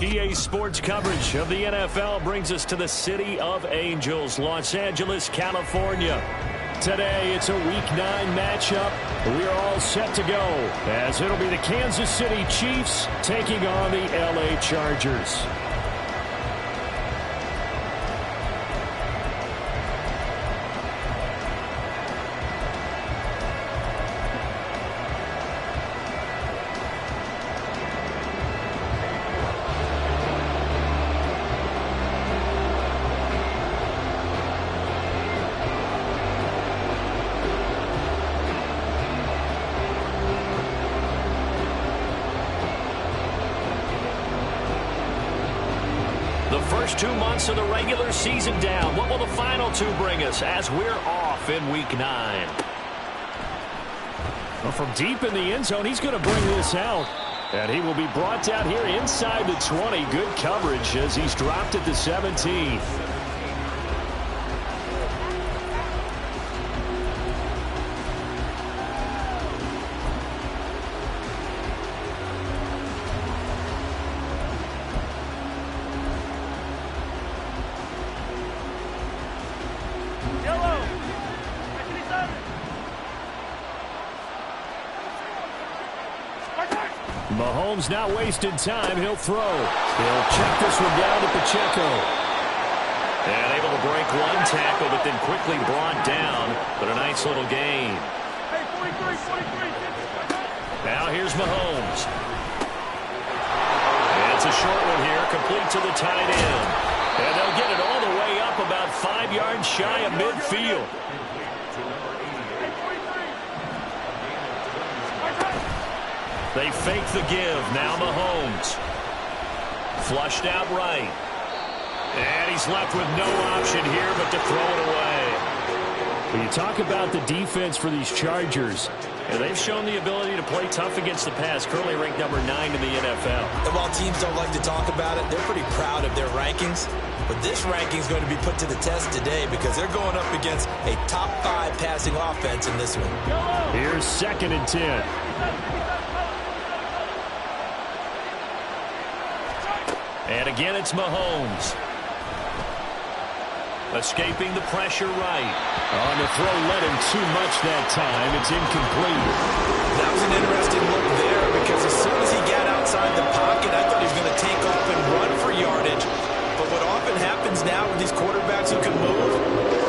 EA Sports coverage of the NFL brings us to the City of Angels, Los Angeles, California. Today, it's a Week 9 matchup. We are all set to go, as it'll be the Kansas City Chiefs taking on the LA Chargers. First 2 months of the regular season down. What will the final 2 bring us as we're off in Week 9? Well, from deep in the end zone, he's going to bring this out. And he will be brought down here inside the 20. Good coverage as he's dropped at the 17. Mahomes not wasting time. He'll throw. He'll check this one down to Pacheco. And able to break one tackle, but then quickly brought down. But a nice little gain. Hey, 43. Now here's Mahomes. And it's a short one here, complete to the tight end. And they'll get it all the way up about 5 yards shy of midfield. They fake the give. Now Mahomes. Flushed out right. And he's left with no option here but to throw it away. When you talk about the defense for these Chargers, they've shown the ability to play tough against the pass, currently ranked number 9 in the NFL. And while teams don't like to talk about it, they're pretty proud of their rankings. But this ranking is going to be put to the test today because they're going up against a top 5 passing offense in this one. Here's 2nd and 10. And again, it's Mahomes. Escaping the pressure right. On the throw, led him too much that time. It's incomplete. That was an interesting look there because as soon as he got outside the pocket, I thought he was going to take off and run for yardage. But what often happens now with these quarterbacks who can move,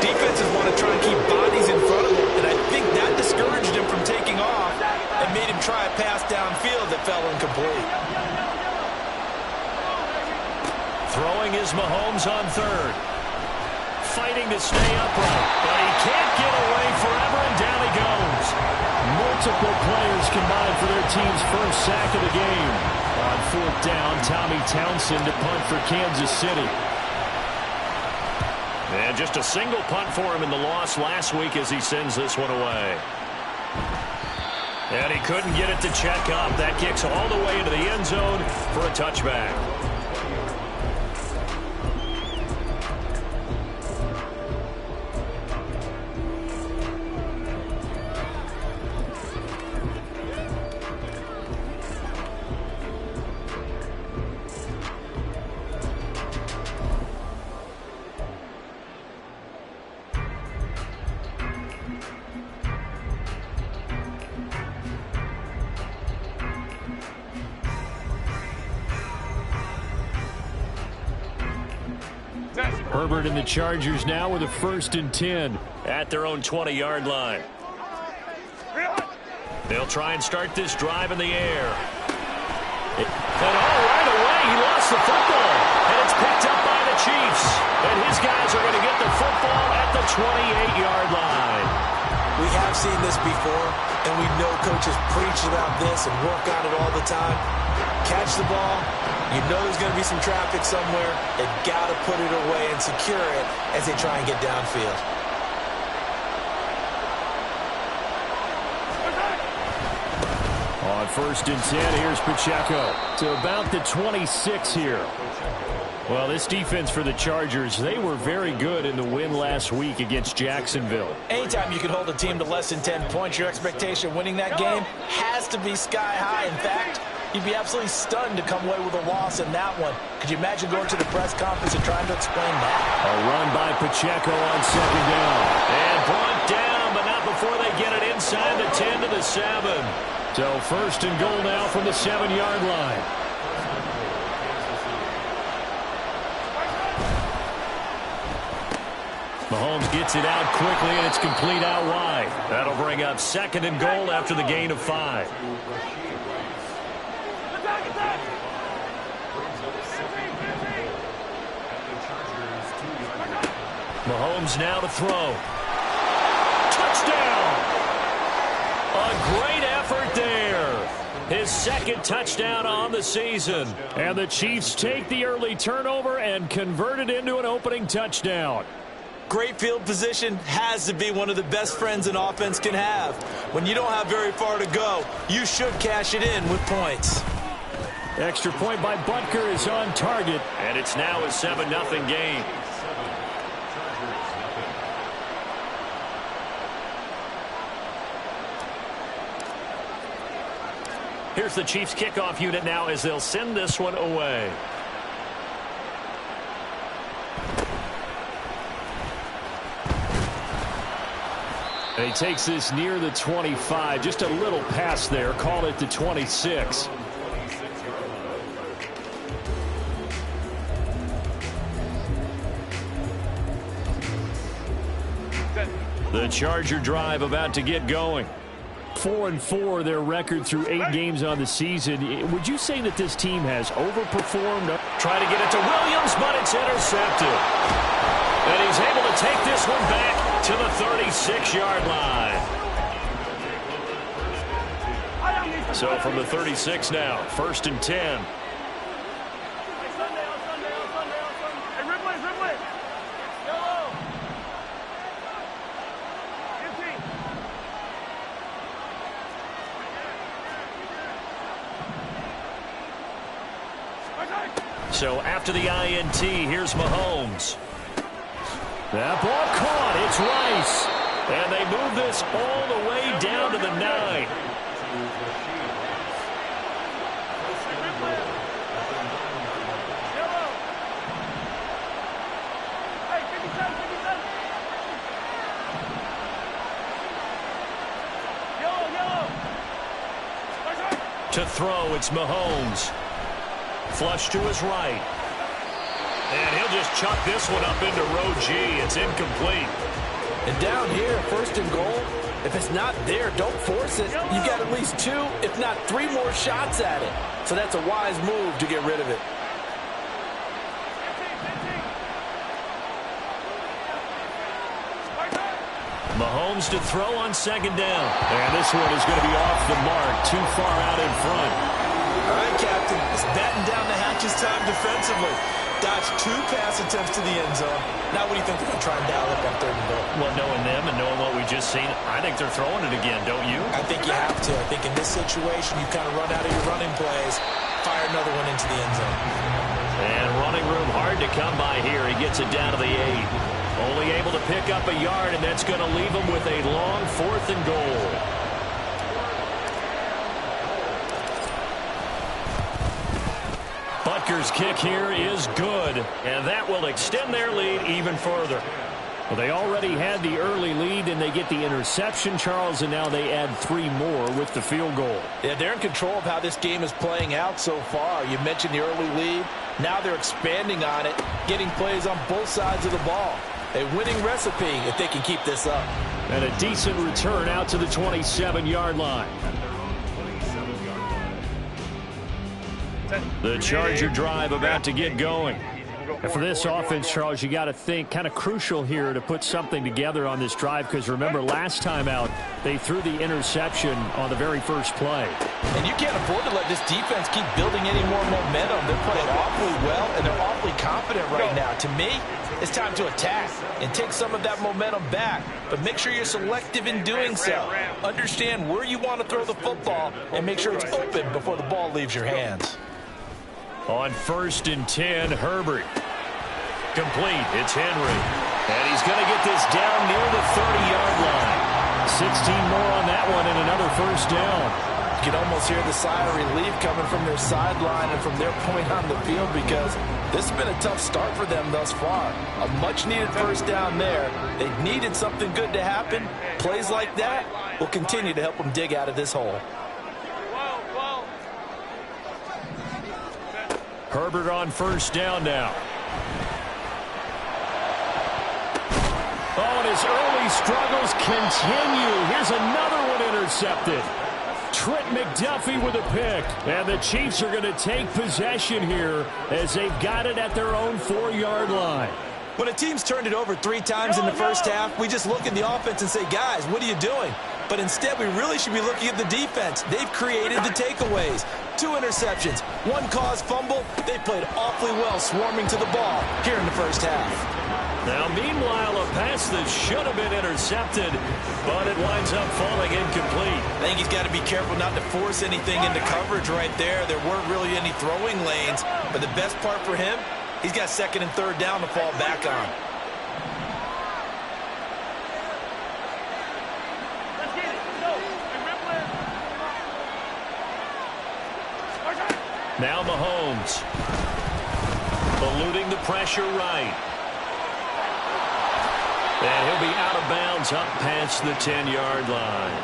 defenses want to try and keep bodies in front of them. And I think that discouraged him from taking off and made him try a pass downfield that fell incomplete. Throwing is Mahomes on 3rd. Fighting to stay upright, but he can't get away forever, and down he goes. Multiple players combined for their team's first sack of the game. On 4th down, Tommy Townsend to punt for Kansas City. And just a single punt for him in the loss last week as he sends this one away. And he couldn't get it to check up. That kicks all the way into the end zone for a touchback. Herbert and the Chargers now with a 1st and 10 at their own 20-yard line. They'll try and start this drive in the air. And right away, he lost the football. And it's picked up by the Chiefs. And his guys are going to get the football at the 28-yard line. We have seen this before, and we know coaches preach about this and work on it all the time. Catch the ball. You know there's going to be some traffic somewhere. They've got to put it away and secure it as they try and get downfield. On 1st and 10, here's Pacheco to about the 26 here. Well, this defense for the Chargers, they were very good in the win last week against Jacksonville. Anytime you can hold a team to less than 10 points, your expectation winning that game has to be sky high. In fact, you'd be absolutely stunned to come away with a loss in that one. Could you imagine going to the press conference and trying to explain that? A run by Pacheco on 2nd down. And brought down, but not before they get it inside the 10 to the 7. So 1st and goal now from the 7-yard line. Mahomes gets it out quickly, and it's complete out wide. That'll bring up 2nd and goal after the gain of 5. Mahomes now to throw. Touchdown! A great effort there. His 2nd touchdown on the season. And the Chiefs take the early turnover and convert it into an opening touchdown. Great field position has to be one of the best friends an offense can have. When you don't have very far to go, you should cash it in with points. Extra point by Butker is on target. And it's now a 7-0 game. Here's the Chiefs kickoff unit now as they'll send this one away. And he takes this near the 25. Just a little pass there. Call it the 26. The Charger drive about to get going. 4-4 their record through 8 games on the season. Would you say that this team has overperformed? Try to get it to Williams, but it's intercepted. And he's able to take this one back to the 36-yard line. So from the 36 now, 1st and 10. So after the INT, here's Mahomes. That ball caught. It's Rice. And they move this all the way down to the 9. To throw, it's Mahomes. Flush to his right. And he'll just chuck this one up into row G. It's incomplete. And down here, 1st and goal, if it's not there, don't force it. You got at least 2, if not 3 more shots at it. So that's a wise move to get rid of it. Mahomes to throw on 2nd down. And this one is going to be off the mark, too far out in front. All right, Captain, it's batten down the hatches time defensively. Dodged 2 pass attempts to the end zone. Now what do you think they're going to try and dial up on 3rd and goal? Well, knowing them and knowing what we just seen, I think they're throwing it again, don't you? I think you have to. I think in this situation, you kind of run out of your running plays, fire another one into the end zone. And running room hard to come by here. He gets it down to the 8. Only able to pick up a yard, and that's going to leave him with a long 4th and goal. Butker's kick here is good, and that will extend their lead even further. Well, they already had the early lead, and they get the interception, Charles, and now they add 3 more with the field goal. Yeah, they're in control of how this game is playing out so far. You mentioned the early lead. Now they're expanding on it, getting plays on both sides of the ball. A winning recipe if they can keep this up. And a decent return out to the 27-yard line. The Charger drive about to get going. And for this offense, Charles, you got to think kind of crucial here to put something together on this drive, because remember last time out they threw the interception on the very first play. And you can't afford to let this defense keep building any more momentum. They're playing awfully well, and they're awfully confident right now. To me, it's time to attack and take some of that momentum back, but make sure you're selective in doing so. Understand where you want to throw the football and make sure it's open before the ball leaves your hands. On 1st and 10, Herbert. Complete. It's Henry. And he's going to get this down near the 30-yard line. 16 more on that one and another first down. You can almost hear the sigh of relief coming from their sideline and from their point on the field, because this has been a tough start for them thus far. A much-needed first down there. They needed something good to happen. Plays like that will continue to help them dig out of this hole. Herbert on first down now. Oh, and his early struggles continue. Here's another one intercepted. Trent McDuffie with a pick. And the Chiefs are going to take possession here as they've got it at their own 4-yard line. When a team's turned it over 3 times in the first half, we just look at the offense and say, guys, what are you doing? But instead, we really should be looking at the defense. They've created the takeaways. 2 interceptions, 1 caused fumble. They played awfully well swarming to the ball here in the first half. Now, meanwhile, a pass that should have been intercepted, but it winds up falling incomplete. I think he's got to be careful not to force anything into coverage right there. There weren't really any throwing lanes, but the best part for him, he's got 2nd and 3rd down to fall back on. Now Mahomes. Eluding the pressure right. And he'll be out of bounds up past the 10-yard line.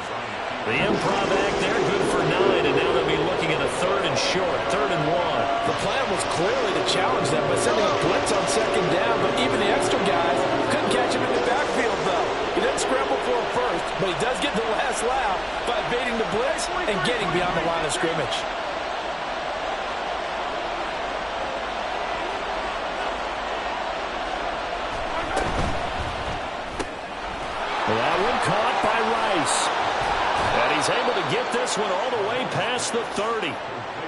The improv act there, good for 9, and now they'll be looking at a 3rd and short, 3rd and 1. The plan was clearly to challenge them by sending a blitz on 2nd down, but even the extra guys couldn't catch him in the backfield, though. He doesn't scramble for it first, but he does get the last laugh by evading the blitz and getting beyond the line of scrimmage. That one caught by Rice. And he's able to get this one all the way past the 30.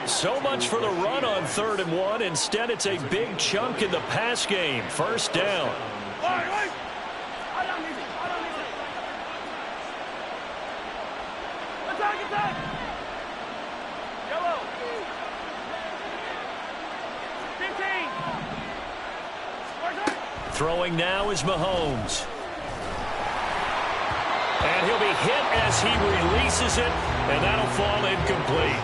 So much for the run on 3rd and 1. Instead, it's a big chunk in the pass game. First down. Yellow. 15. Throwing now is Mahomes. And he'll be hit as he releases it, and that'll fall incomplete.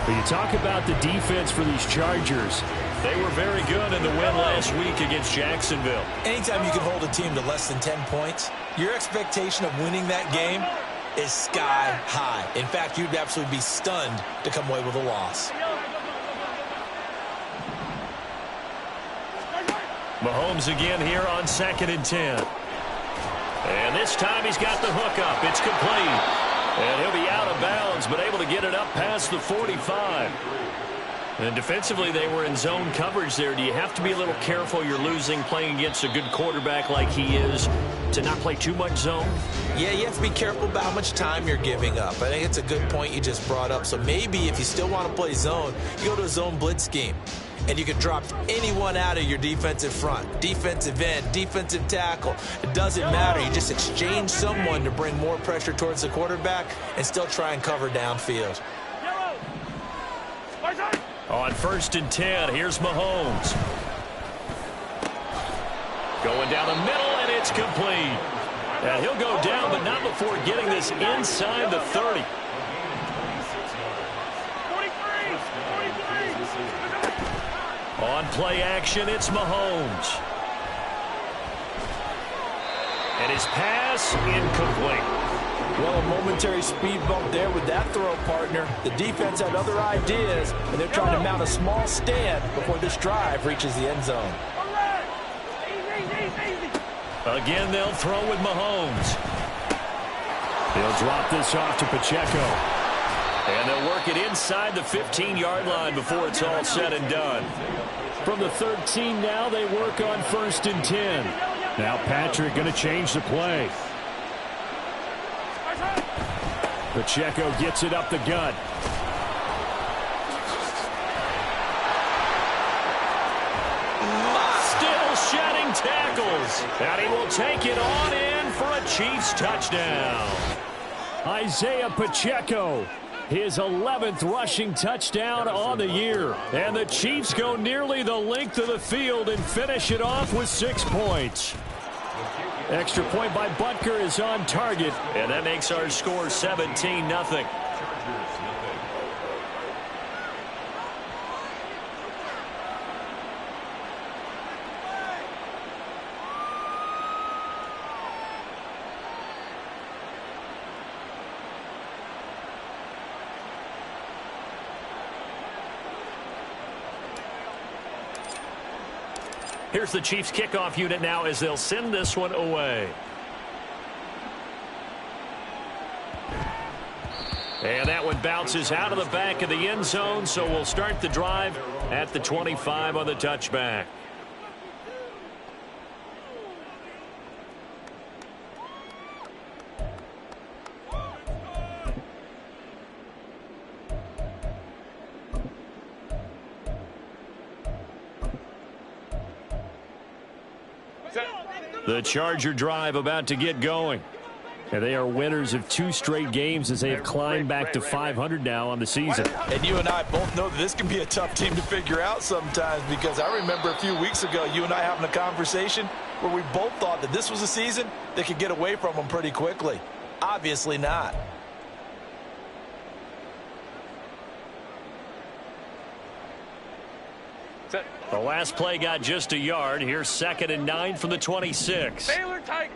But you talk about the defense for these Chargers. They were very good in the win last week against Jacksonville. Anytime you can hold a team to less than 10 points, your expectation of winning that game is sky high. In fact, you'd absolutely be stunned to come away with a loss. Mahomes again here on 2nd and 10. And this time he's got the hook up. It's complete. And he'll be out of bounds, but able to get it up past the 45. And defensively, they were in zone coverage there. Do you have to be a little careful? You're losing playing against a good quarterback like he is to not play too much zone? Yeah, you have to be careful about how much time you're giving up. I think it's a good point you just brought up. So maybe if you still want to play zone, you go to a zone blitz scheme. And you can drop anyone out of your defensive front, defensive end, defensive tackle. It doesn't matter. You just exchange someone to bring more pressure towards the quarterback and still try and cover downfield. On 1st and 10, here's Mahomes. Going down the middle, and it's complete. And he'll go down, but not before getting this inside the 30. On play action, it's Mahomes. And his pass incomplete. Well, a momentary speed bump there with that throw, partner. The defense had other ideas, and they're trying to mount a small stand before this drive reaches the end zone. Again, they'll throw with Mahomes. He'll drop this off to Pacheco. And they'll work it inside the 15-yard line before it's all said and done. From the 13 now, they work on 1st and 10. Now Patrick going to change the play. Pacheco gets it up the gut. Still shedding tackles. And he will take it on in for a Chiefs touchdown. Isaiah Pacheco, his 11th rushing touchdown on the year. And the Chiefs go nearly the length of the field and finish it off with 6 points. Extra point by Butker is on target, and that makes our score 17-0. Here's the Chiefs kickoff unit now as they'll send this one away. And that one bounces out of the back of the end zone, so we'll start the drive at the 25 on the touchback. The Charger drive about to get going. And they are winners of 2 straight games as they have climbed back to 500 now on the season. And you and I both know that this can be a tough team to figure out sometimes, because I remember a few weeks ago you and I having a conversation where we both thought that this was a season that could get away from them pretty quickly. Obviously not. The last play got just a yard. Here's 2nd and 9 from the 26. Baylor Tiger.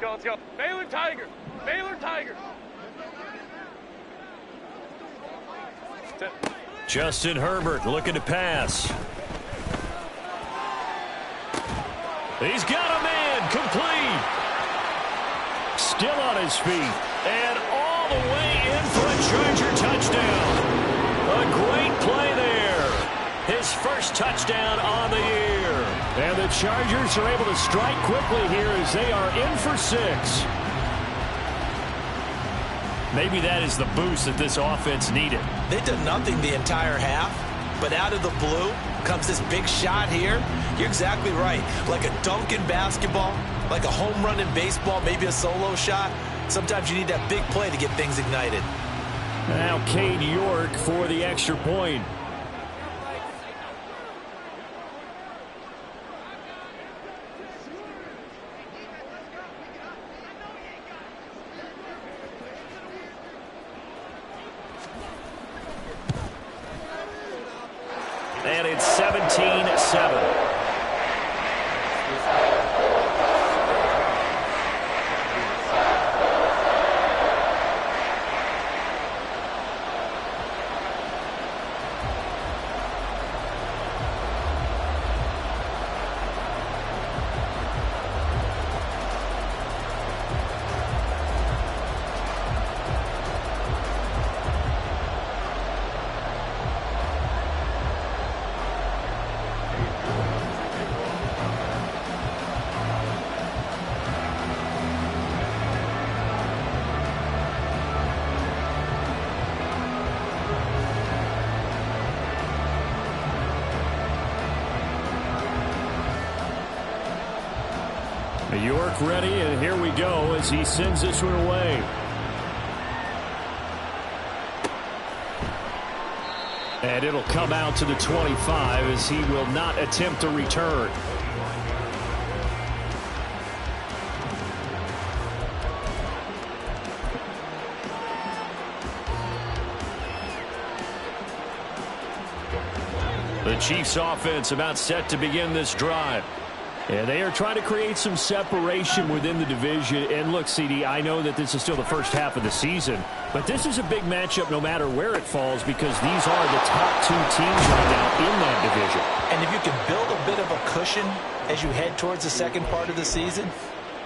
Let's go. Baylor Tiger. Baylor Tiger. Justin Herbert looking to pass. He's got a man complete. Still on his feet. And all the way in for a Charger touchdown. A great play there. His first touchdown on the year. And the Chargers are able to strike quickly here as they are in for 6. Maybe that is the boost that this offense needed. They did nothing the entire half, but out of the blue comes this big shot here. You're exactly right. Like a dunk in basketball, like a home run in baseball, maybe a solo shot. Sometimes you need that big play to get things ignited. Now Cade York for the extra point. And it's 17-7. York ready, and here we go as he sends this one away. And it'll come out to the 25 as he will not attempt a return. The Chiefs offense about set to begin this drive. And they are trying to create some separation within the division. And look, CD, I know that this is still the first half of the season, but this is a big matchup no matter where it falls because these are the top two teams right now in that division. And if you can build a bit of a cushion as you head towards the second part of the season,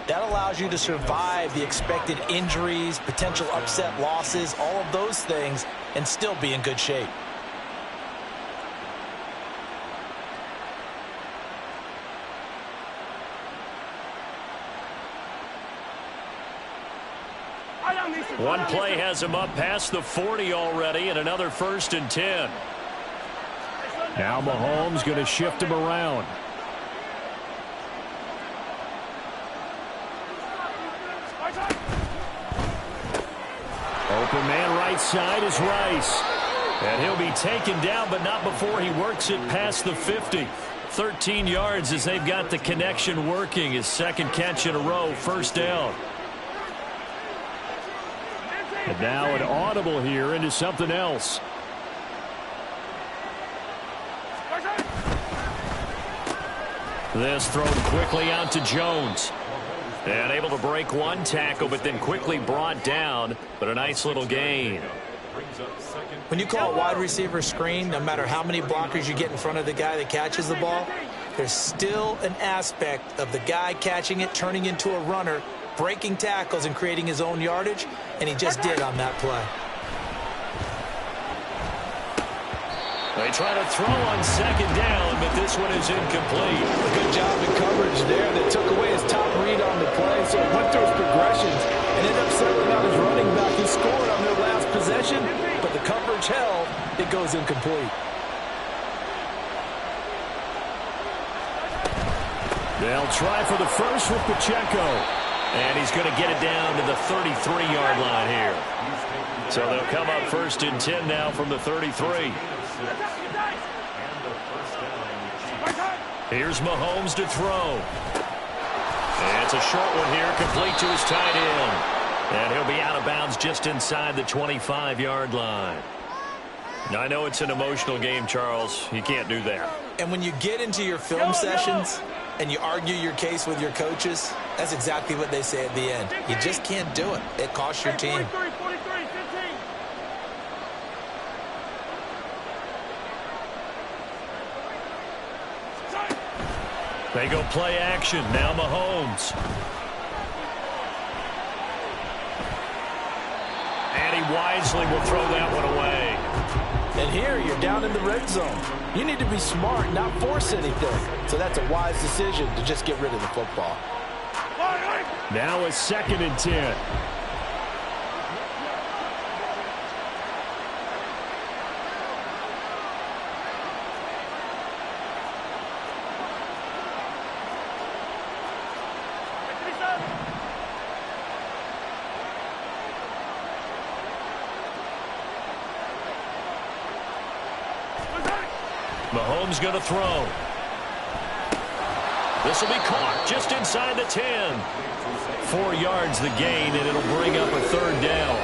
that allows you to survive the expected injuries, potential upset losses, all of those things, and still be in good shape. One play has him up past the 40 already, and another 1st and 10. Now Mahomes going to shift him around. Open man right side is Rice. And he'll be taken down, but not before he works it past the 50. 13 yards as they've got the connection working. His second catch in a row, 1st down. And now an audible here into something else. This thrown quickly out to Jones. And able to break one tackle, but then quickly brought down. But a nice little gain. When you call a wide receiver screen, no matter how many blockers you get in front of the guy that catches the ball, there's still an aspect of the guy catching it, turning into a runner, breaking tackles and creating his own yardage, and he just did on that play. They try to throw on 2nd down, but this one is incomplete. A good job in coverage there that took away his top read on the play, so he went through his progressions and ended up settling out his running back. He scored on their last possession, but the coverage held. It goes incomplete. They'll try for the first with Pacheco. And he's going to get it down to the 33-yard line here. So they'll come up 1st and 10 now from the 33. Here's Mahomes to throw. And it's a short one here, complete to his tight end. And he'll be out of bounds just inside the 25-yard line. Now, I know it's an emotional game, Charles. You can't do that. And when you get into your film sessions and you argue your case with your coaches, that's exactly what they say at the end. You just can't do it. It costs your team. They go play action. Now Mahomes. And he wisely will throw that one away. And here you're down in the red zone. You need to be smart, not force anything. So that's a wise decision to just get rid of the football. Now a 2nd and 10. Mahomes going to throw. This will be caught just inside the 10. 4 yards the gain, and it'll bring up a 3rd down.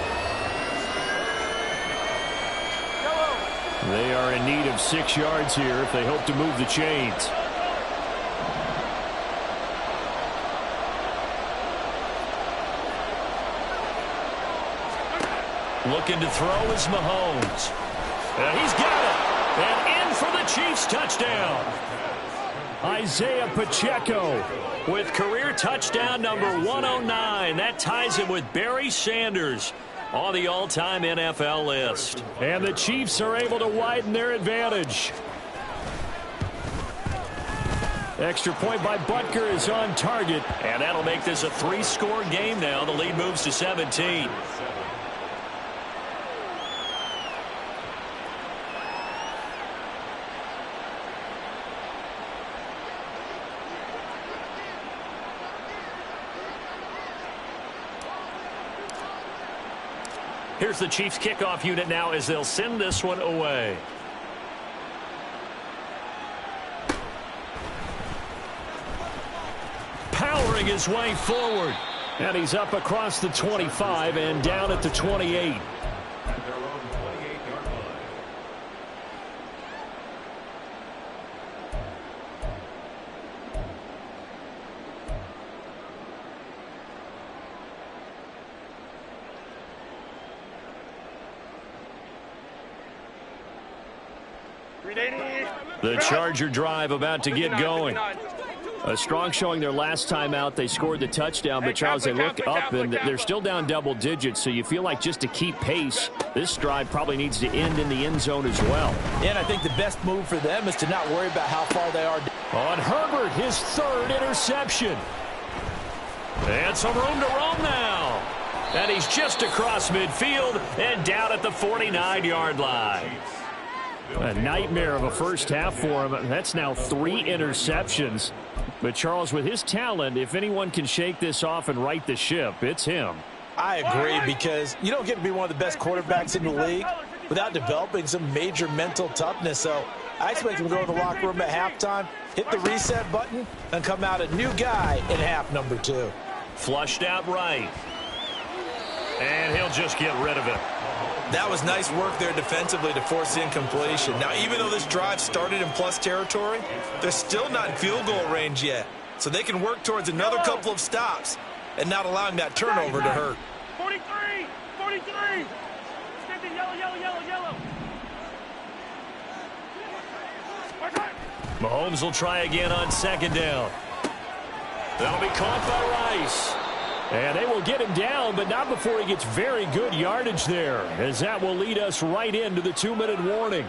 They are in need of 6 yards here if they hope to move the chains. Looking to throw is Mahomes. And he's got it. And in for the Chiefs touchdown. Isaiah Pacheco with career touchdown number 109. That ties him with Barry Sanders on the all-time NFL list. And the Chiefs are able to widen their advantage. Extra point by Butker is on target. And that'll make this a 3-score game now. The lead moves to 17. Here's the Chiefs kickoff unit now as they'll send this one away. Powering his way forward. And he's up across the 25 and down at the 28. The Charger drive about to get going. A strong showing their last time out. They scored the touchdown, but Charles, they look up and they're still down double digits, so you feel like just to keep pace, this drive probably needs to end in the end zone as well. And I think the best move for them is to not worry about how far they are. On Herbert, his third interception. And some room to roam now. And he's just across midfield and down at the 49-yard line. A nightmare of a first half for him. That's now 3 interceptions. But Charles, with his talent, if anyone can shake this off and right the ship, it's him. I agree, because you don't get to be one of the best quarterbacks in the league without developing some major mental toughness. So I expect him to go in the locker room at halftime, hit the reset button, and come out a new guy in half number 2. Flushed out right. And he'll just get rid of it. That was nice work there defensively to force the incompletion. Now, even though this drive started in plus territory, they're still not in field goal range yet. So they can work towards another couple of stops and not allowing that turnover to hurt. 43! 43! Extended, yellow, yellow, yellow, yellow. Mahomes will try again on second down. That'll be caught by Rice. And they will get him down, but not before he gets very good yardage there, as that will lead us right into the 2-minute warning.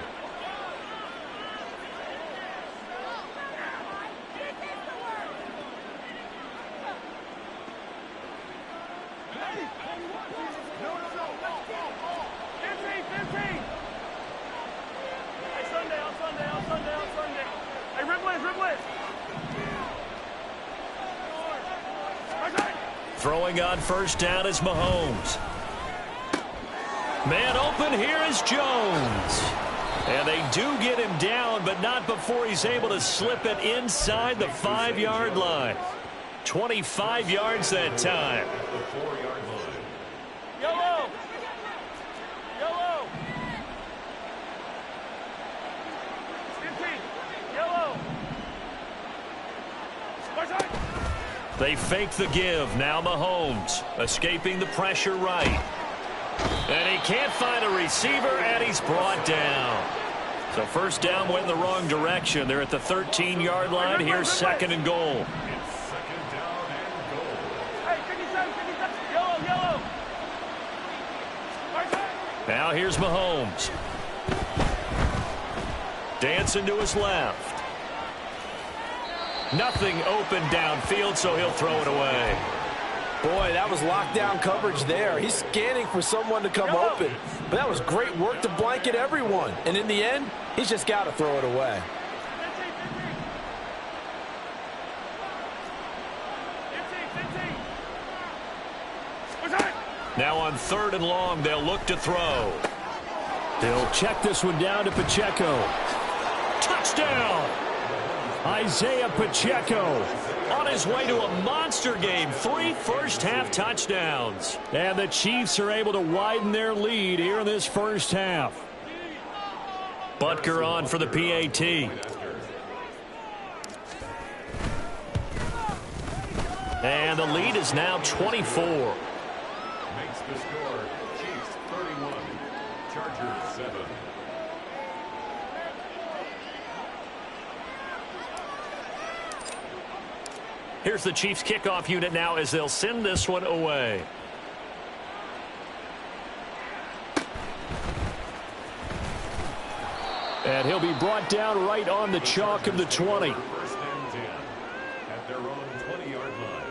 Throwing on first down is Mahomes. Man open, here is Jones. And they do get him down, but not before he's able to slip it inside the 5-yard line. 25 yards that time. Yellow! Yellow! 15! Yellow! They fake the give. Now Mahomes escaping the pressure right. And he can't find a receiver, and he's brought down. So first down went in the wrong direction. They're at the 13-yard line. Here's second and goal. Now here's Mahomes. Dancing to his left. Nothing open downfield, so he'll throw it away. Boy, that was lockdown coverage there. He's scanning for someone to come open. But that was great work to blanket everyone. And in the end, he's just got to throw it away. Now on third and long, they'll look to throw. They'll check this one down to Pacheco. Touchdown! Isaiah Pacheco on his way to a monster game. 3 first-half touchdowns. And the Chiefs are able to widen their lead here in this first half. Butker on for the PAT. And the lead is now 24. Makes the score Chiefs 31, Chargers 7. Here's the Chiefs kickoff unit now as they'll send this one away. And he'll be brought down right on the chalk of the 20. First and 10 at their own 20-yard line.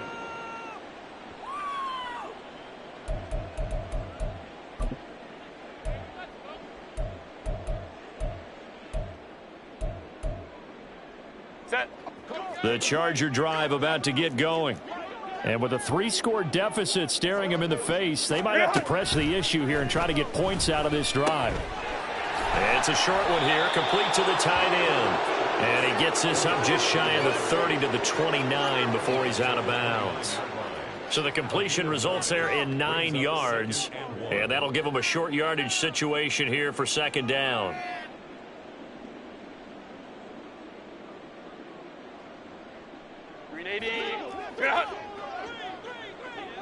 Set. The Charger drive about to get going. And with a 3-score deficit staring him in the face, they might have to press the issue here and try to get points out of this drive. It's a short one here, complete to the tight end. And he gets this up just shy of the 30 to the 29 before he's out of bounds. So the completion results there in 9 yards. And that'll give him a short yardage situation here for second down. Green 80.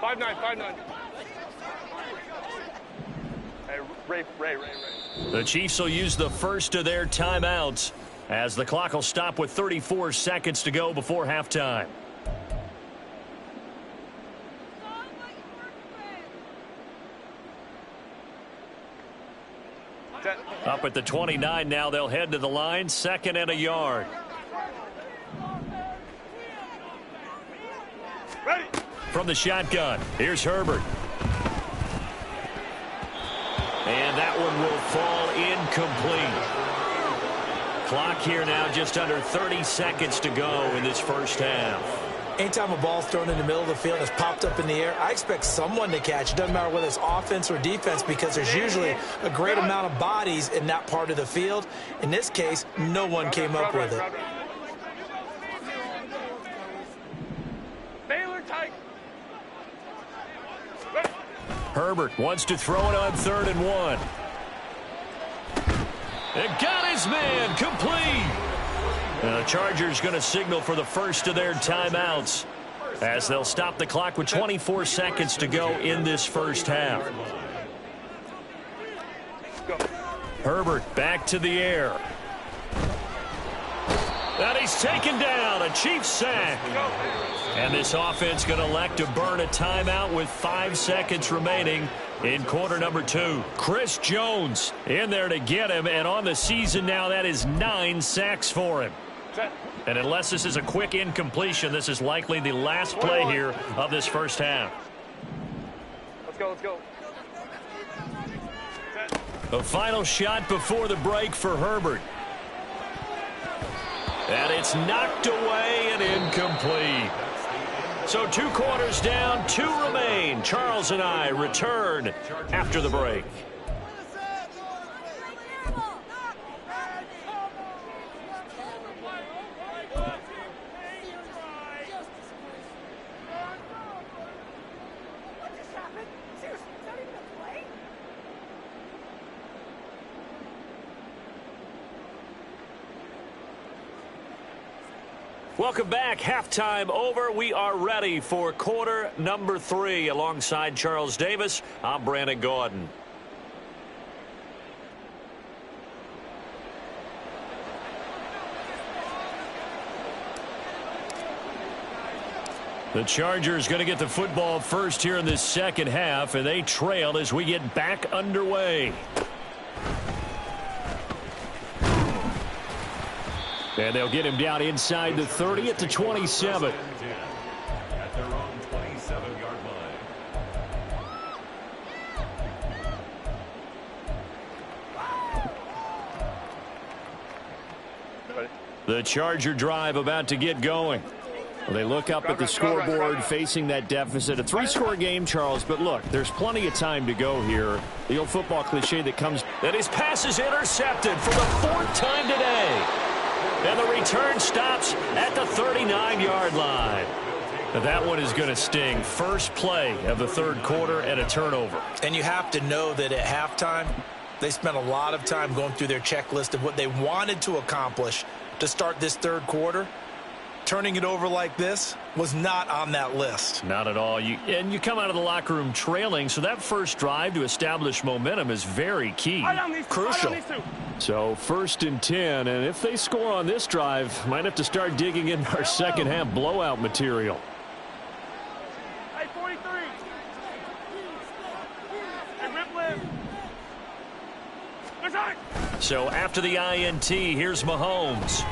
5-9, 5-9. Hey, Ray. The Chiefs will use the first of their timeouts as the clock will stop with 34 seconds to go before halftime. Up at the 29 now, they'll head to the line, 2nd and a yard. Ready. From the shotgun, here's Herbert. And that one will fall incomplete. Clock here now just under 30 seconds to go in this first half. Anytime a ball's thrown in the middle of the field and it's popped up in the air, I expect someone to catch. It doesn't matter whether it's offense or defense because there's usually a great amount of bodies in that part of the field. In this case, no one came up with it. Baylor tight. Herbert wants to throw it on 3rd and 1. It got his man complete. The Chargers going to signal for the first of their timeouts as they'll stop the clock with 24 seconds to go in this first half. Herbert back to the air. And he's taken down, a Chiefs sack. And this offense going to elect to burn a timeout with 5 seconds remaining in quarter number 2. Chris Jones in there to get him, and on the season now, that is 9 sacks for him. And unless this is a quick incompletion, this is likely the last play here of this first half. Let's go, let's go. A final shot before the break for Herbert. And it's knocked away and incomplete. So 2 quarters down, 2 remain. Charles and I return after the break. Welcome back. Halftime over. We are ready for quarter number 3. Alongside Charles Davis, I'm Brandon Gordon. The Chargers going to get the football first here in this second half, and they trail as we get back underway. And they'll get him down inside the 30 at the 27. At their own 27-yard line. The Charger drive about to get going. Well, they look up at the scoreboard facing that deficit. A 3-score game, Charles, but look, there's plenty of time to go here. The old football cliche that comes. And his pass is intercepted for the 4th time today. And the return stops at the 39-yard line. Now that one is going to sting. First play of the 3rd quarter and a turnover. And you have to know that at halftime, they spent a lot of time going through their checklist of what they wanted to accomplish to start this 3rd quarter. Turning it over like this was not on that list. Not at all. And you come out of the locker room trailing, so that first drive to establish momentum is very key. Crucial. So 1st and 10, and if they score on this drive, might have to start digging in our second half blowout material. Hey, 43. Hey, rip lift. Good time. So after the INT, here's Mahomes.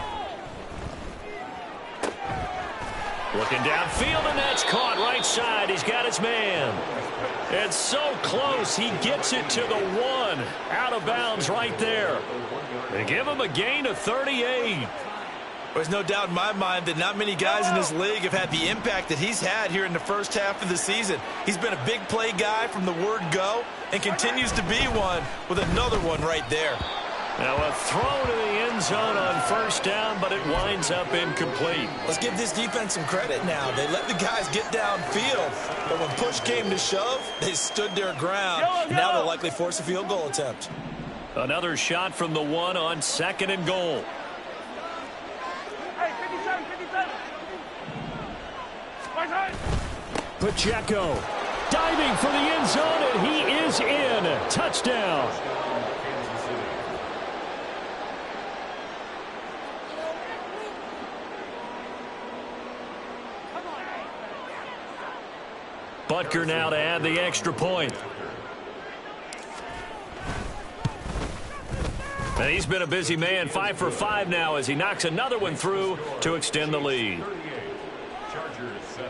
Looking downfield, and that's caught right side. He's got his man. It's so close. He gets it to the 1. Out of bounds right there. They give him a gain of 38. There's no doubt in my mind that not many guys in this league have had the impact that he's had here in the first half of the season. He's been a big play guy from the word go and continues to be one with another one right there. Now a throw to the end zone on 1st down, but it winds up incomplete. Let's give this defense some credit now. They let the guys get downfield, but when push came to shove, they stood their ground. Now they'll likely force a field goal attempt. Another shot from the 1 on 2nd and goal. Hey, 57, 57. Right side. Pacheco diving for the end zone, and he is in. Touchdown. Butker now to add the extra point. And he's been a busy man, 5 for 5 now as he knocks another one through to extend the lead. Chargers 7.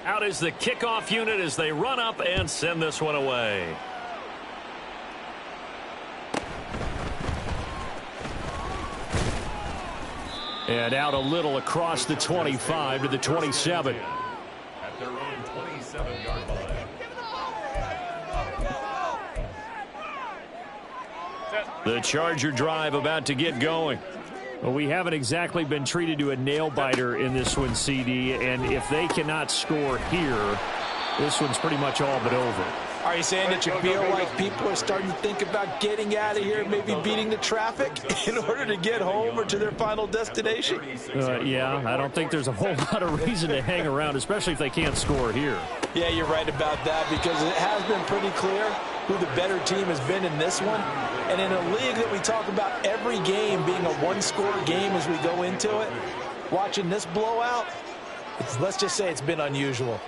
Out is the kickoff unit as they run up and send this one away. And out a little across the 25 to the 27. At their own 27-yard line. The Charger drive about to get going. Well, we haven't exactly been treated to a nail-biter in this one, CD, and if they cannot score here, this one's pretty much all but over. Are you saying that you feel like people are starting to think about getting out of here, maybe beating the traffic in order to get home or to their final destination? Yeah, I don't think there's a whole lot of reason to hang around, especially if they can't score here. Yeah, you're right about that because it has been pretty clear who the better team has been in this one. And in a league that we talk about every game being a one-score game as we go into it, watching this blowout, let's just say it's been unusual.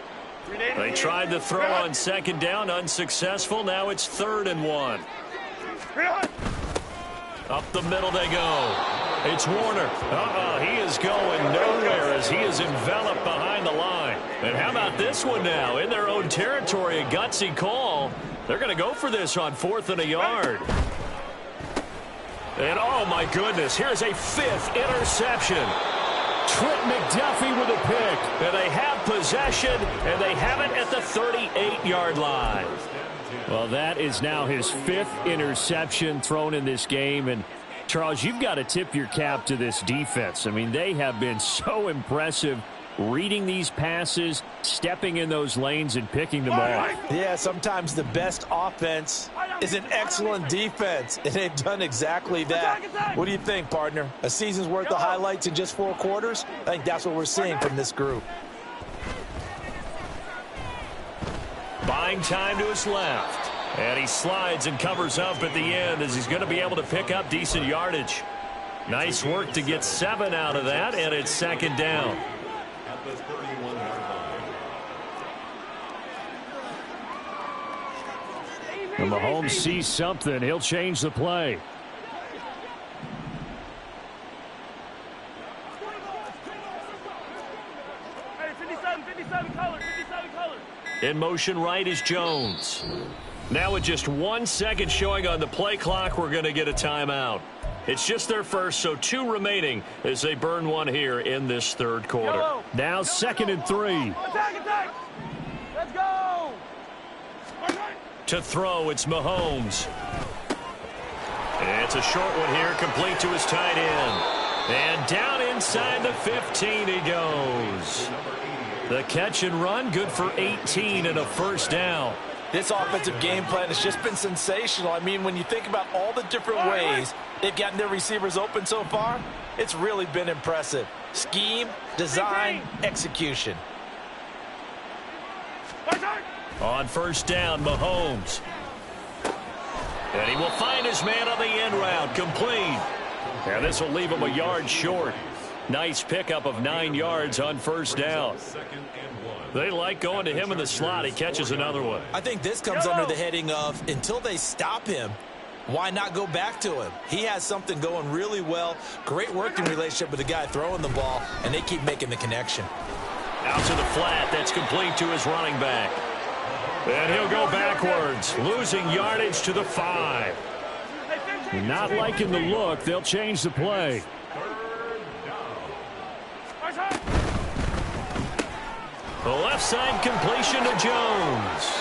They tried to throw on second down, unsuccessful. Now it's 3rd and 1. Up the middle they go. It's Warner. He is going nowhere as he is enveloped behind the line. And how about this one now? In their own territory, a gutsy call. They're going to go for this on 4th and a yard. And oh my goodness, here's a 5th interception. Trent McDuffie with a pick. And they have possession, and they have it at the 38-yard line. Well, that is now his 5th interception thrown in this game. And, Charles, you've got to tip your cap to this defense. I mean, they have been so impressive reading these passes, stepping in those lanes, and picking them off. Yeah, sometimes the best offense is an excellent defense, and they've done exactly that. What do you think, partner? A season's worth of highlights in just 4 quarters? I think that's what we're seeing from this group. Buying time to his left. And he slides and covers up at the end as he's going to be able to pick up decent yardage. Nice work to get 7 out of that, and it's 2nd down. At the 31-yard line. And Mahomes sees something. He'll change the play. Hey, 57 colors. In motion right is Jones. Now with just 1 second showing on the play clock, we're going to get a timeout. It's just their first, so 2 remaining as they burn one here in this 3rd quarter. Now 2nd and 3. Attack! Let's go! To throw, it's Mahomes. It's a short one here, complete to his tight end. And down inside the 15 he goes. The catch and run, good for 18 and a 1st down. This offensive game plan has just been sensational. I mean, when you think about all the different ways they've gotten their receivers open so far, it's really been impressive. Scheme, design, execution. On 1st down, Mahomes. And he will find his man on the end route, complete. And this will leave him a yard short. Nice pickup of 9 yards on 1st down. They like going to him in the slot. He catches another one. I think this comes under the heading of until they stop him, why not go back to him? He has something going really well. Great working relationship with the guy throwing the ball, and they keep making the connection. Out to the flat. That's complete to his running back. And he'll go backwards, losing yardage to the 5. Not liking the look. They'll change the play. The left side completion to Jones.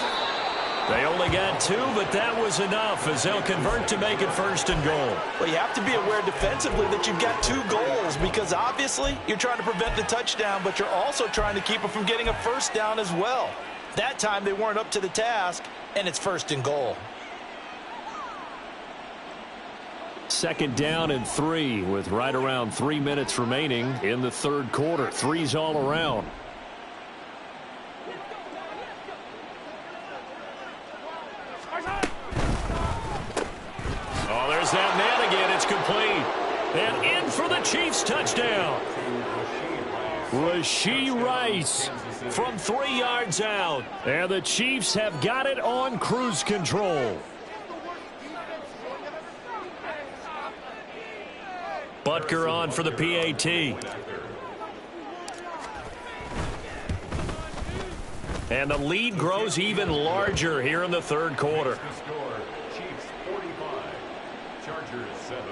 They only got 2, but that was enough as they'll convert to make it 1st and goal. Well, you have to be aware defensively that you've got 2 goals because obviously you're trying to prevent the touchdown, but you're also trying to keep it from getting a 1st down as well. That time they weren't up to the task, and it's 1st and goal. 2nd down and 3 with right around 3 minutes remaining in the 3rd quarter. 3's all around. Chiefs touchdown. Rashee Rice From 3 yards out. And the Chiefs have got it on cruise control. Butker on for the PAT. And the lead grows even larger here in the third quarter. Chiefs 45, Chargers 7.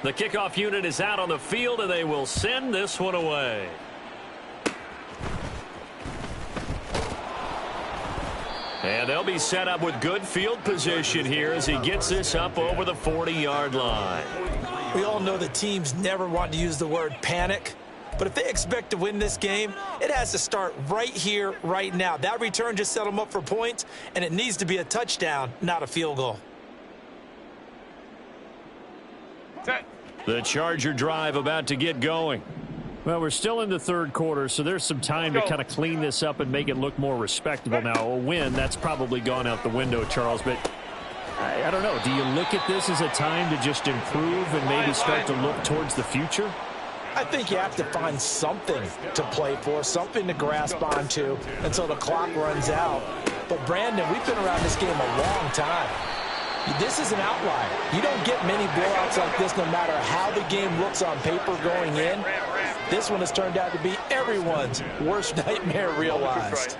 The kickoff unit is out on the field, and they will send this one away. And they'll be set up with good field position here as he gets this up over the 40-yard line. We all know the teams never want to use the word panic, but if they expect to win this game, it has to start right here, right now. That return just set them up for points, and it needs to be a touchdown, not a field goal. The Charger drive about to get going. Well, we're still in the third quarter, so there's some time to kind of clean this up and make it look more respectable. Now, a win, that's probably gone out the window, Charles, but I don't know. Do you look at this as a time to just improve and maybe start to look towards the future? I think you have to find something to play for, something to grasp onto until the clock runs out. But, Brandon, we've been around this game a long time. This is an outlier. You don't get many blowouts like this no matter how the game looks on paper going in. This one has turned out to be everyone's worst nightmare realized.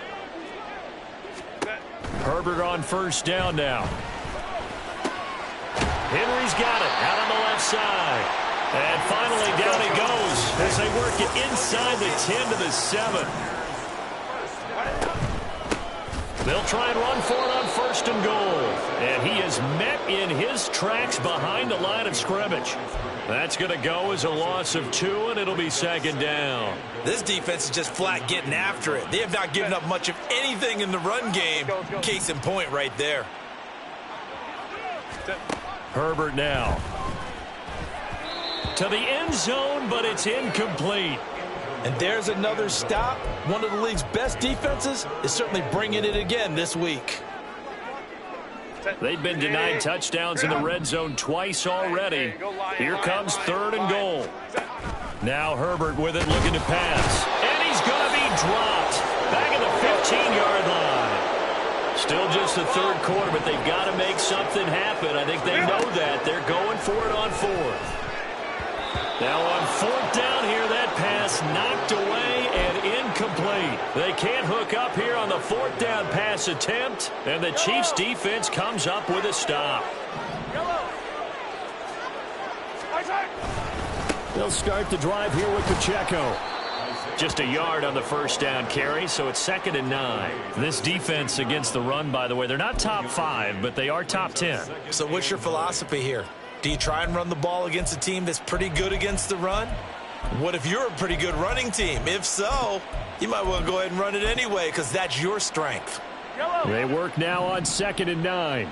Herbert on first down now. Henry's got it out on the left side. And finally down he goes as they work it inside the 10 to the 7. They'll try and run for it on first and goal. And he is met in his tracks behind the line of scrimmage. That's going to go as a loss of 2, and it'll be second down. This defense is just flat getting after it. They have not given up much of anything in the run game. Case in point right there. Herbert now. To the end zone, but it's incomplete. And there's another stop. One of the league's best defenses is certainly bringing it again this week. They've been denied touchdowns in the red zone twice already. Here comes third and goal. Now Herbert with it, looking to pass. And he's going to be dropped. Back at the 15-yard line. Still just the third quarter, but they've got to make something happen. I think they know that. They're going for it on fourth. Now on fourth down here, that pass knocked away and incomplete. They can't hook up here on the fourth down pass attempt, and the Chiefs defense comes up with a stop. They'll start the drive here with Pacheco. Just a yard on the first down carry, so it's 2nd and 9. This defense against the run, by the way, they're not top 5, but they are top 10. So what's your philosophy here? Do you try and run the ball against a team that's pretty good against the run? What if you're a pretty good running team? If so, you might well go ahead and run it anyway because that's your strength. They work now on 2nd and 9.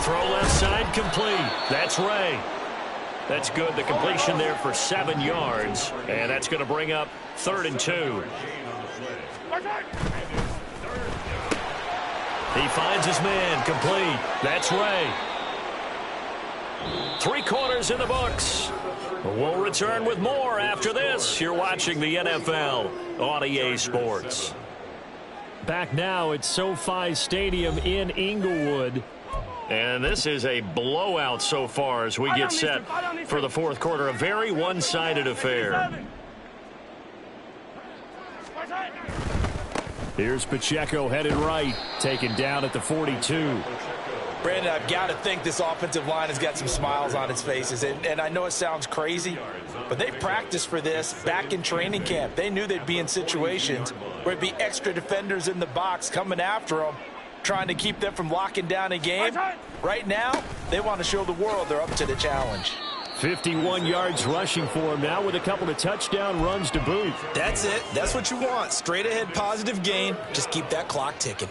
Throw left side complete. That's Ray. That's good. The completion there for 7 yards, and that's going to bring up 3rd and 2. He finds his man, complete. That's Ray. 3 quarters in the books. We'll return with more after this. You're watching the NFL on EA Sports. Back now at SoFi Stadium in Inglewood. And this is a blowout so far as we get set for the fourth quarter. A very one-sided affair. Here's Pacheco headed right, taken down at the 42. Brandon, I've got to think this offensive line has got some smiles on its faces. And I know it sounds crazy, but they practiced for this back in training camp. They knew they'd be in situations where it'd be extra defenders in the box coming after them, trying to keep them from locking down a game. Right now, they want to show the world they're up to the challenge. 51 yards rushing for him now with a couple of touchdown runs to boot. That's it. That's what you want. Straight ahead positive gain. Just keep that clock ticking.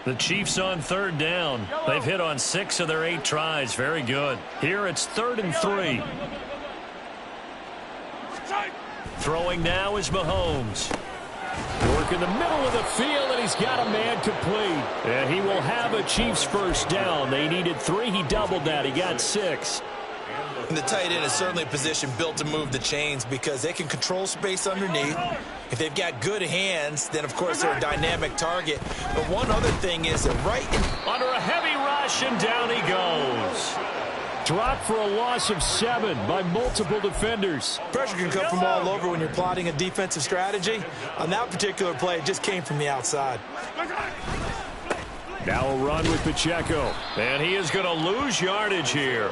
The Chiefs on third down. They've hit on 6 of their 8 tries. Very good. Here it's 3rd and 3. Throwing now is Mahomes. Work in the middle of the field, and he's got a man complete. And he will have a Chiefs first down. They needed 3. He doubled that. He got 6. And the tight end is certainly a position built to move the chains because they can control space underneath. If they've got good hands, then, of course, they're a dynamic target. But one other thing is that under a heavy rush, and down he goes. Dropped for a loss of 7 by multiple defenders. Pressure can come from all over when you're plotting a defensive strategy. On that particular play, it just came from the outside. Now a run with Pacheco. And he is going to lose yardage here.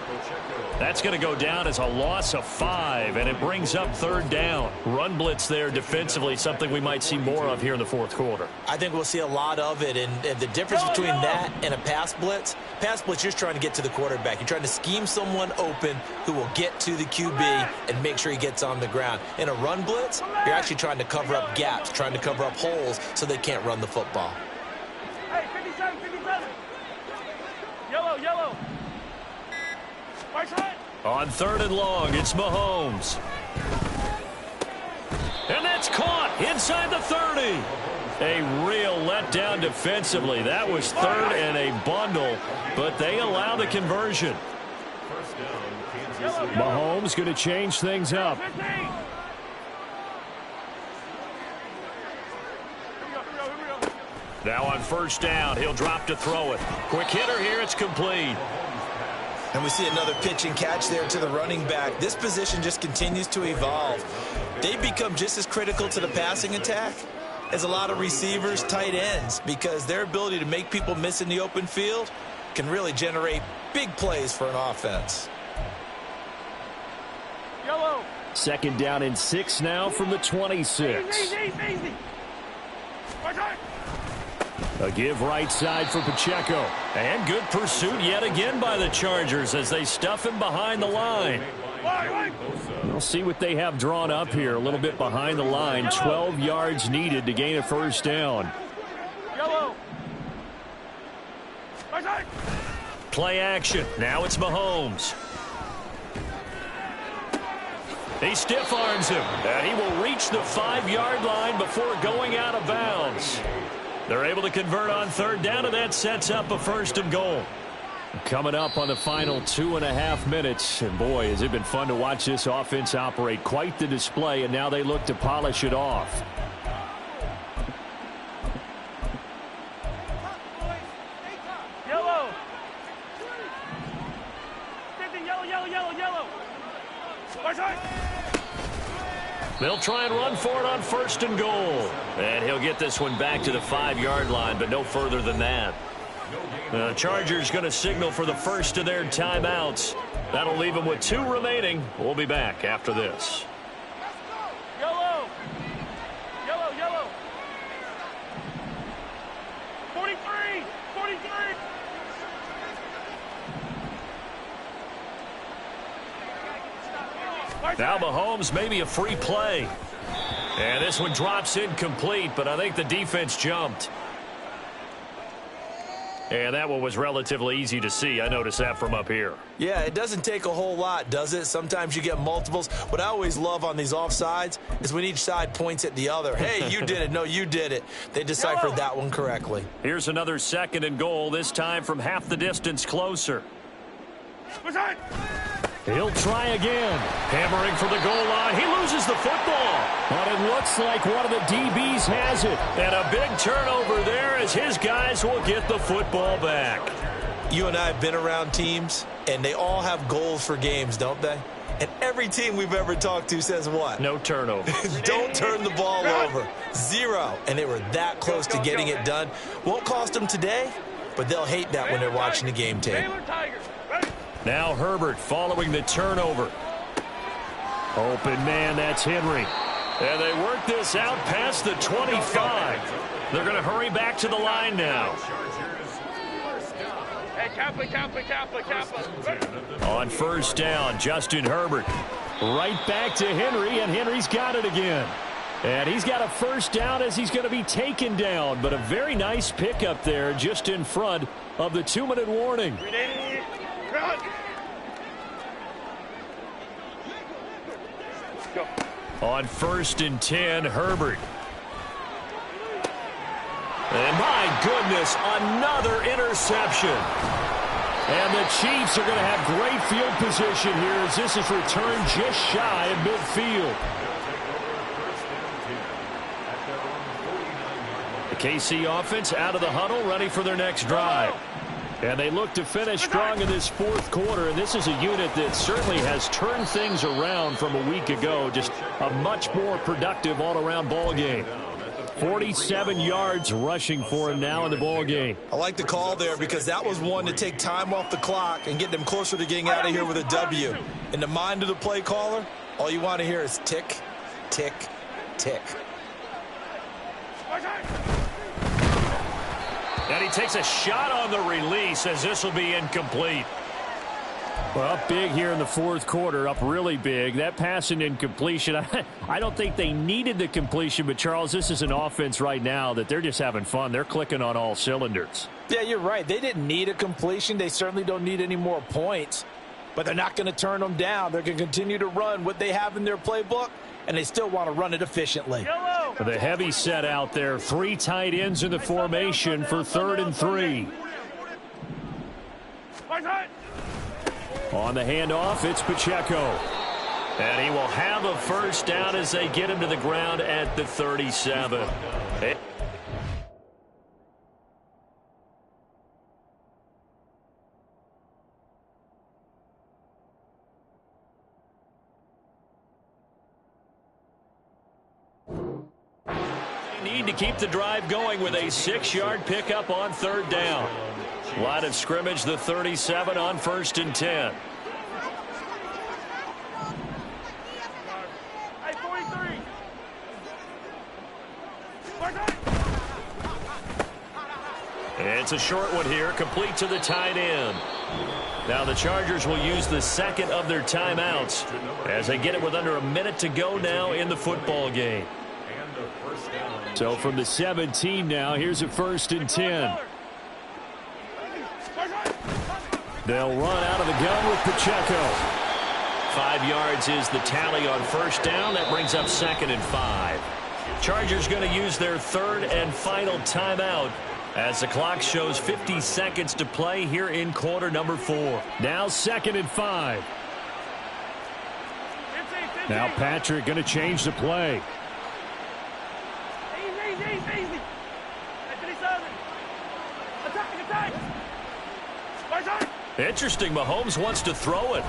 That's going to go down as a loss of 5, and it brings up 3rd down. Run blitz there defensively, something we might see more of here in the 4th quarter. I think we'll see a lot of it, and the difference between that and a pass blitz, you're just trying to get to the quarterback. You're trying to scheme someone open who will get to the QB and make sure he gets on the ground. In a run blitz, you're actually trying to cover up gaps, trying to cover up holes so they can't run the football. Hey, 57, 57. Yellow, yellow. On 3rd and long, it's Mahomes. And that's caught inside the 30. A real letdown defensively. That was 3rd and a bundle, but they allow the conversion. Mahomes going to change things up. Now on 1st down, he'll drop to throw it. Quick hitter here, it's complete. And we see another pitch and catch there to the running back. This position just continues to evolve. They become just as critical to the passing attack as a lot of receivers, tight ends, because their ability to make people miss in the open field can really generate big plays for an offense. Yellow. 2nd down and 6 now from the 26. Easy. A give right side for Pacheco. And good pursuit yet again by the Chargers as they stuff him behind the line. We'll see what they have drawn up here. A little bit behind the line. 12 yards needed to gain a 1st down. Yellow. Play action. Now it's Mahomes. He stiff arms him. And he will reach the 5-yard line before going out of bounds. They're able to convert on 3rd down, and that sets up a 1st and goal. Coming up on the final 2.5 minutes. And boy, has it been fun to watch this offense operate. Quite the display, and now they look to polish it off. Yellow. Yellow. They'll try and run for it on 1st and goal. And he'll get this one back to the 5-yard line, but no further than that. The Chargers going to signal for the first of their timeouts. That'll leave them with 2 remaining. We'll be back after this. Yellow. 43. Now Mahomes, maybe a free play. And this one drops incomplete, but I think the defense jumped. And that one was relatively easy to see. I noticed that from up here. Yeah, it doesn't take a whole lot, does it? Sometimes you get multiples. What I always love on these offsides is when each side points at the other. Hey, you did it. No, you did it. They deciphered that one correctly. Here's another 2nd and goal, this time from half the distance closer. He'll try again. Hammering for the goal line. He loses the football. But it looks like one of the DBs has it. And a big turnover there as his guys will get the football back. You and I have been around teams, and they all have goals for games, don't they? And every team we've ever talked to says what? No turnover. Don't turn the ball over. 0. And they were that close to getting it done. Won't cost them today, but they'll hate that when they're watching the game tape. Now Herbert following the turnover. Open man, that's Henry. And they work this out past the 25. They're going to hurry back to the line now. Hey, Kappa. On 1st down, Justin Herbert. Right back to Henry, and Henry's got it again. And he's got a 1st down as he's going to be taken down. But a very nice pickup there just in front of the 2-minute warning. On 1st and 10, Herbert. And my goodness, another interception. And the Chiefs are going to have great field position here as this is returned just shy of midfield. The KC offense out of the huddle, ready for their next drive. And they look to finish strong in this fourth quarter. And this is a unit that certainly has turned things around from a week ago. Just a much more productive all-around ball game. 47 yards rushing for him now in the ball game. I like the call there because that was one to take time off the clock and get them closer to getting out of here with a W. In the mind of the play caller, all you want to hear is tick, tick, tick. And he takes a shot on the release as this will be incomplete. Well, up big here in the fourth quarter, up really big. That pass and incompletion, I don't think they needed the completion, but Charles, this is an offense right now that they're just having fun. They're clicking on all cylinders. Yeah, you're right. They didn't need a completion. They certainly don't need any more points, but they're not going to turn them down. They're going to continue to run what they have in their playbook, and they still want to run it efficiently. The heavy set out there. 3 tight ends in the formation for 3rd and 3. On the handoff, it's Pacheco. And he will have a first down as they get him to the ground at the 37. Need to keep the drive going with a 6-yard pickup on 3rd down. Line of scrimmage, the 37 on 1st and 10. It's a short one here, complete to the tight end. Now the Chargers will use the second of their timeouts as they get it with under a minute to go now in the football game. So from the 17 now, here's a 1st and 10. They'll run out of the gun with Pacheco. 5 yards is the tally on 1st down. That brings up 2nd and 5. Chargers going to use their 3rd and final timeout as the clock shows 50 seconds to play here in quarter number 4. Now 2nd and 5. Now Patrick going to change the play. Interesting, Mahomes wants to throw it.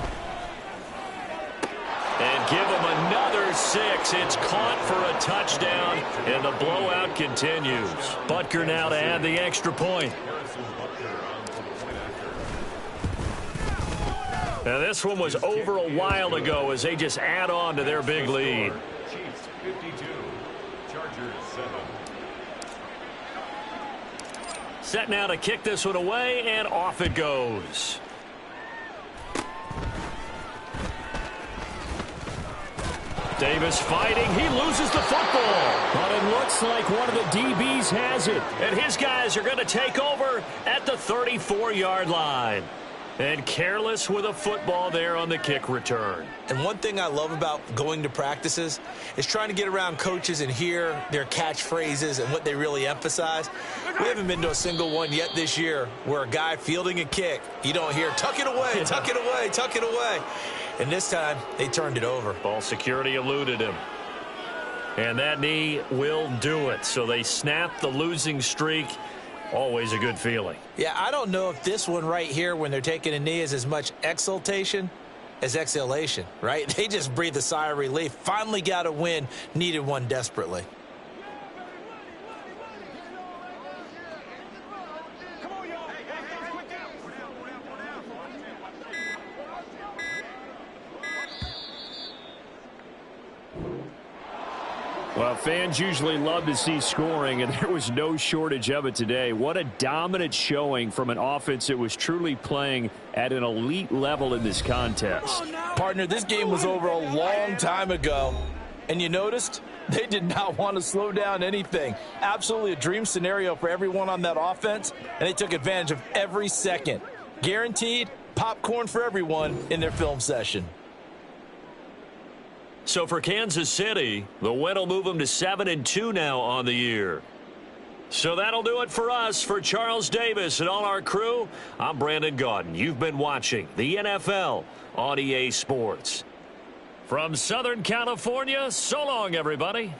And give him another 6. It's caught for a touchdown, and the blowout continues. Butker now to add the extra point. Now this one was over a while ago as they just add on to their big lead. Chiefs 52, Chargers 7. Set now to kick this one away, and off it goes. Davis fighting. He loses the football. But it looks like one of the DBs has it. And his guys are going to take over at the 34-yard line. And careless with a football there on the kick return. And one thing I love about going to practices is trying to get around coaches and hear their catchphrases and what they really emphasize. We haven't been to a single one yet this year where a guy fielding a kick, you don't hear, tuck it away, tuck it away, tuck it away. And this time, they turned it over. Ball security eluded him. And that knee will do it. So they snap the losing streak. Always a good feeling. Yeah, I don't know if this one right here when they're taking a knee is as much exultation as exhalation, right? They just breathe a sigh of relief. Finally got a win. Needed one desperately. Well, fans usually love to see scoring, and there was no shortage of it today. What a dominant showing from an offense that was truly playing at an elite level in this contest. Partner, this game was over a long time ago, and you noticed they did not want to slow down anything. Absolutely a dream scenario for everyone on that offense, and they took advantage of every second. Guaranteed popcorn for everyone in their film session. So for Kansas City, the win will move them to 7-2 now on the year. So that'll do it for us. For Charles Davis and all our crew, I'm Brandon Gaudin. You've been watching the NFL on EA Sports. From Southern California, so long, everybody.